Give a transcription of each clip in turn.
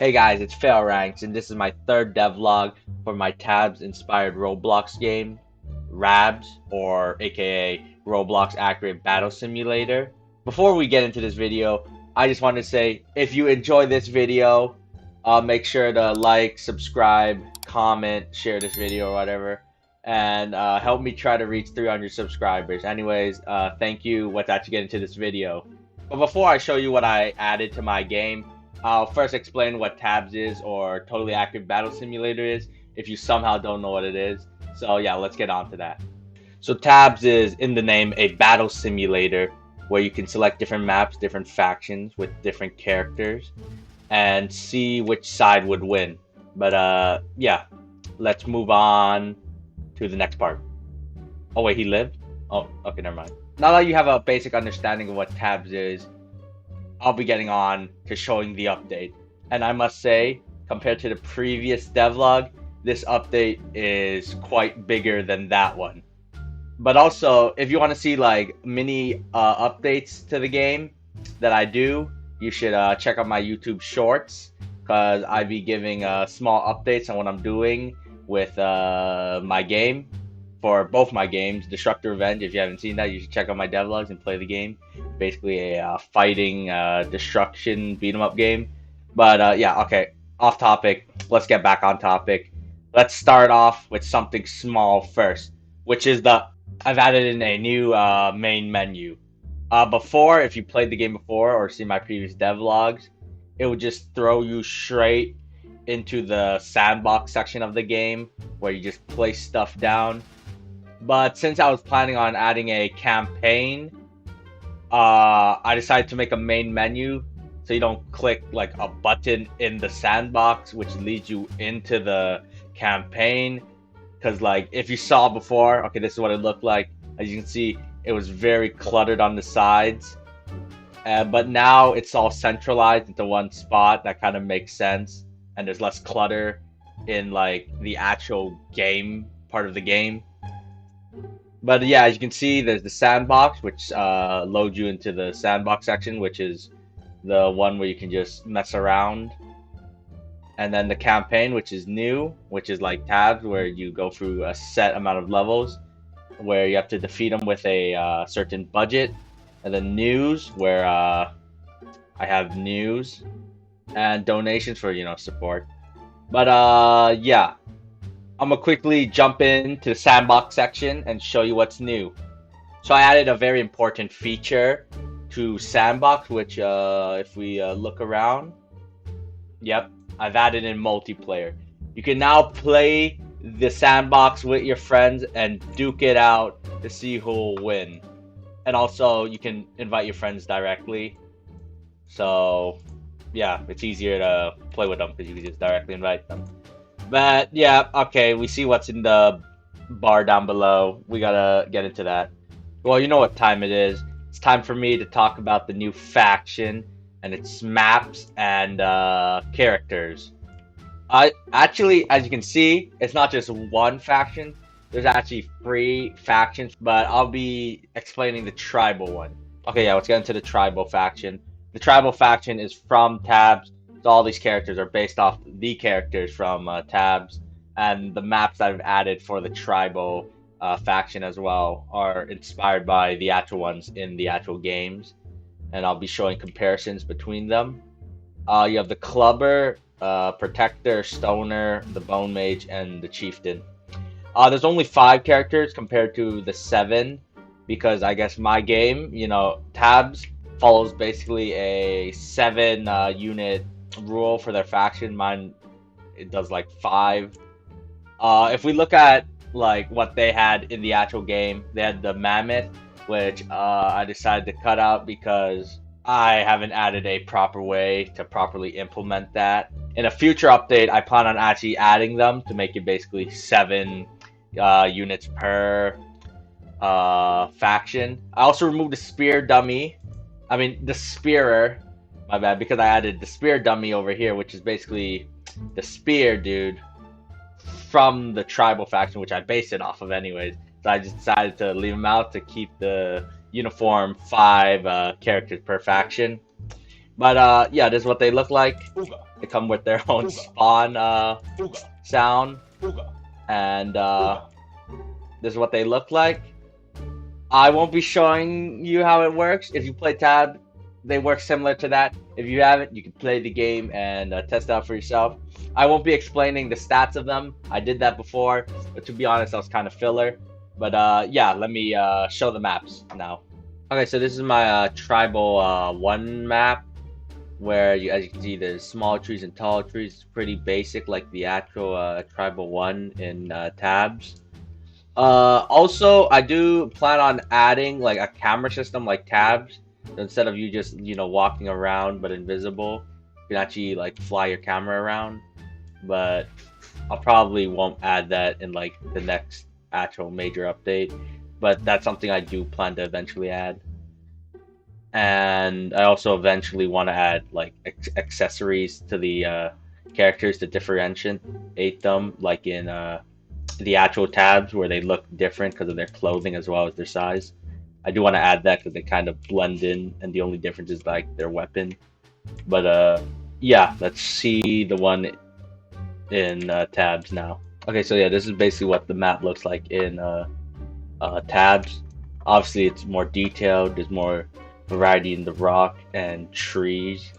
Hey guys, it's FailRANK, and this is my third devlog for my Tabs inspired Roblox game, RABS, or aka Roblox Accurate Battle Simulator. Before we get into this video, I just want to say if you enjoy this video, make sure to like, subscribe, comment, share this video or whatever, and help me try to reach 300 subscribers. Anyways, thank you. Let's actually get into this video. But before I show you what I added to my game, I'll first explain what TABS is, or Totally Accurate Battle Simulator is, if you somehow don't know what it is. So yeah, let's get on to that. So TABS is, in the name, a battle simulator where you can select different maps, different factions with different characters, and see which side would win. But yeah, let's move on to the next part. Oh wait, he lived? Oh, okay, never mind. Now that you have a basic understanding of what TABS is, I'll be getting on to showing the update. And I must say, compared to the previous devlog, this update is quite bigger than that one. But also, if you want to see like mini updates to the game that I do, you should check out my YouTube shorts, because I be giving small updates on what I'm doing with my game. For both my games, Destructive Revenge, if you haven't seen that, you should check out my devlogs and play the game. Basically a fighting destruction beat 'em up game. But yeah, okay, off topic. Let's get back on topic. Let's start off with something small first, which is I've added in a new main menu. Before, if you played the game before or seen my previous devlogs, it would just throw you straight into the sandbox section of the game where you just place stuff down. But since I was planning on adding a campaign, I decided to make a main menu so you don't click like a button in the sandbox, which leads you into the campaign. Because like if you saw before, okay, this is what it looked like. As you can see, it was very cluttered on the sides. But now it's all centralized into one spot. That kind of makes sense. And there's less clutter in like the actual game part of the game. But yeah, as you can see, there's the sandbox, which loads you into the sandbox section, which is the one where you can just mess around. And then the campaign, which is new, which is like tabs, where you go through a set amount of levels, where you have to defeat them with a certain budget. And then news, where I have news and donations for, support. But yeah. I'm gonna quickly jump into the sandbox section and show you what's new. So I added a very important feature to sandbox, which if we look around, yep, I've added in multiplayer. You can now play the sandbox with your friends and duke it out to see who will win. And also you can invite your friends directly. So yeah, it's easier to play with them because you can just directly invite them. But yeah, okay, we see what's in the bar down below. We gotta get into that. Well, you know what time it is. It's time for me to talk about the new faction and its maps and characters. Actually, as you can see, it's not just one faction. There's actually 3 factions, but I'll be explaining the tribal one. Okay, yeah, let's get into the tribal faction. The tribal faction is from Tabs. So all these characters are based off the characters from Tabs, and the maps that I've added for the tribal faction as well are inspired by the actual ones in the actual games, and I'll be showing comparisons between them. You have the Clubber, Protector, Stoner, the Bone Mage, and the Chieftain. There's only 5 characters compared to the 7, because I guess my game, Tabs follows basically a 7 unit rule for their faction. Mine, it does like 5. If we look at like what they had in the actual game, they had the Mammoth, which I decided to cut out because I haven't added a proper way to properly implement that. In a future update, I plan on actually adding them to make it basically 7 units per faction. I also removed the spear dummy. I mean, the spearer, my bad, because I added the spear dummy over here, which is basically the spear dude from the tribal faction, which I based it off of anyways. So I just decided to leave him out to keep the uniform 5 characters per faction. But yeah, this is what they look like. They come with their own spawn sound, and this is what they look like. I won't be showing you how it works. If you play Tab, they work similar to that. If you haven't, you can play the game and test out for yourself. I won't be explaining the stats of them. I did that before, but to be honest, that was kind of filler. But yeah, let me show the maps now. Okay, so this is my tribal 1 map, where as you can see, there's small trees and tall trees. It's pretty basic, like the actual tribal 1 in Tabs. Also, I do plan on adding like a camera system like Tabs. So instead of you just, walking around but invisible, you can actually like fly your camera around. But I probably won't add that in like the next actual major update. But that's something I do plan to eventually add. And I also eventually want to add like accessories to the characters to differentiate them, like in the actual Tabs where they look different because of their clothing as well as their size. I do want to add that because they kind of blend in, and the only difference is like their weapon. But yeah, let's see the one in Tabs now. Okay, so yeah, this is basically what the map looks like in Tabs. Obviously, it's more detailed. There's more variety in the rock and trees,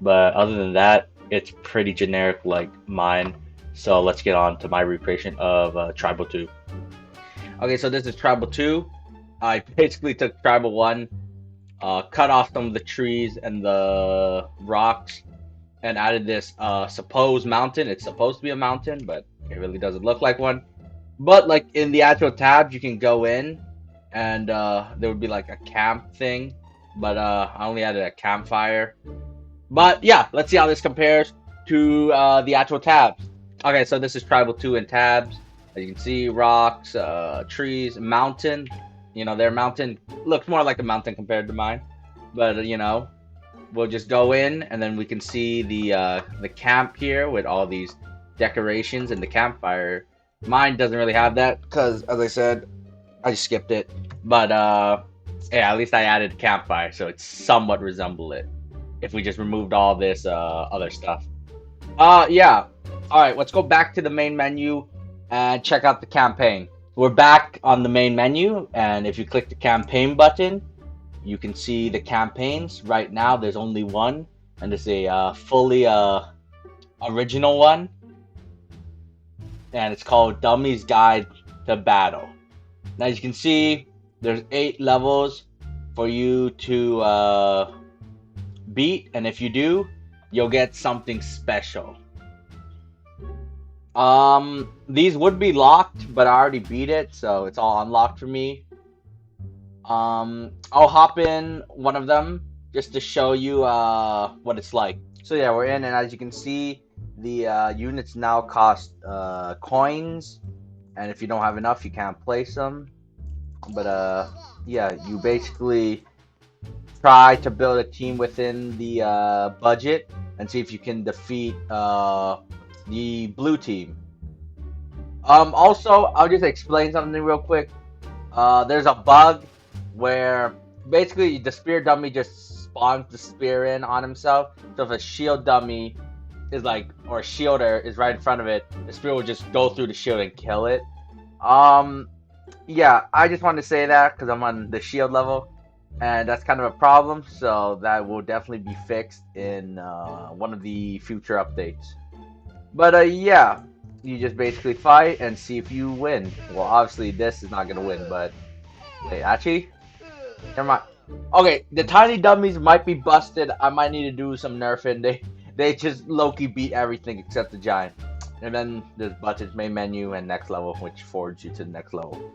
but other than that, it's pretty generic like mine. So let's get on to my recreation of Tribal 2. Okay, so this is Tribal 2. I basically took Tribal 1, cut off some of the trees and the rocks, and added this supposed mountain. It's supposed to be a mountain, but it really doesn't look like one. But like in the actual Tabs, you can go in, and there would be like a camp thing. But I only added a campfire. But yeah, let's see how this compares to the actual Tabs. Okay, so this is Tribal 2 in Tabs. As you can see, rocks, trees, mountain. Their mountain looks more like a mountain compared to mine. But we'll just go in, and then we can see the camp here with all these decorations and the campfire. Mine doesn't really have that because, as I said, I just skipped it. But yeah, at least I added a campfire, so it somewhat resemble it. If we just removed all this other stuff. Yeah. Alright, let's go back to the main menu and check out the campaign. We're back on the main menu, and if you click the campaign button, you can see the campaigns. Right now, there's only one, and it's a fully original one. And it's called Dummy's Guide to Battle. Now, as you can see, there's 8 levels for you to beat, and if you do, you'll get something special. These would be locked, but I already beat it, so it's all unlocked for me. I'll hop in one of them just to show you what it's like. So yeah, we're in, and as you can see, the units now cost coins, and if you don't have enough, you can't place them. But yeah, you basically try to build a team within the budget and see if you can defeat the blue team. Also, I'll just explain something real quick. There's a bug where basically the spear dummy just spawns the spear in on himself. So if a shield dummy is like, or a shielder is right in front of it, the spear will just go through the shield and kill it. Yeah, I just wanted to say that because I'm on the shield level, and that's kind of a problem. So that will definitely be fixed in one of the future updates. But yeah, you just basically fight and see if you win. Well, obviously this is not gonna win, but wait, actually, never mind. Okay, the tiny dummies might be busted. I might need to do some nerfing. They just low-key beat everything except the giant. And then there's buttons, main menu, and next level, which forwards you to the next level.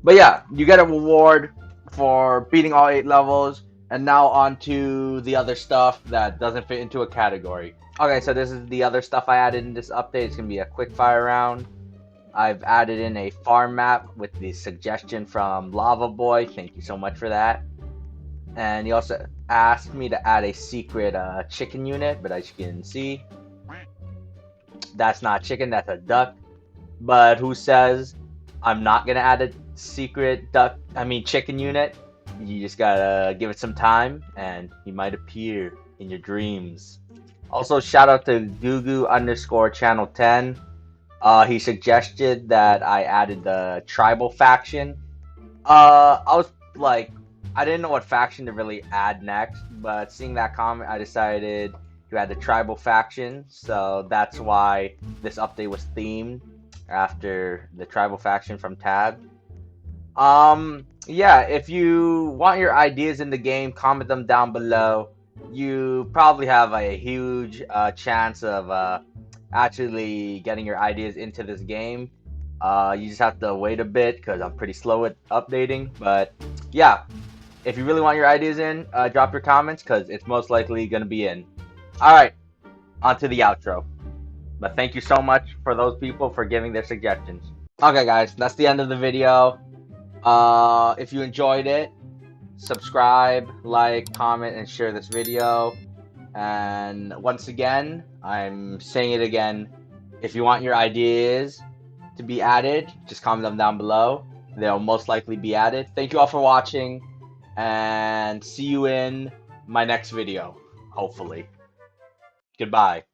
But yeah, you get a reward for beating all 8 levels. And now on to the other stuff that doesn't fit into a category. Okay, so this is the other stuff I added in this update. It's going to be a quick fire round. I've added in a farm map with the suggestion from Lava Boy. Thank you so much for that. And he also asked me to add a secret chicken unit, but as you can see, that's not chicken, that's a duck. But who says I'm not going to add a secret chicken unit? You just gotta give it some time, and he might appear. in your dreams. Also, shout out to Gugu_channel 10. He suggested that I added the tribal faction. I was like, I didn't know what faction to really add next, but seeing that comment, I decided to add the tribal faction. So that's why this update was themed after the tribal faction from Tab. Yeah, if you want your ideas in the game, comment them down below. You probably have a huge chance of actually getting your ideas into this game. You just have to wait a bit because I'm pretty slow at updating. But yeah, if you really want your ideas in, drop your comments because it's most likely going to be in. All right, on to the outro. But thank you so much for those people for giving their suggestions. Okay, guys, that's the end of the video. If you enjoyed it, subscribe, like, comment, and share this video. And once again, I'm saying it again, if you want your ideas to be added, just comment them down below. They'll most likely be added. Thank you all for watching, and see you in my next video, hopefully. Goodbye.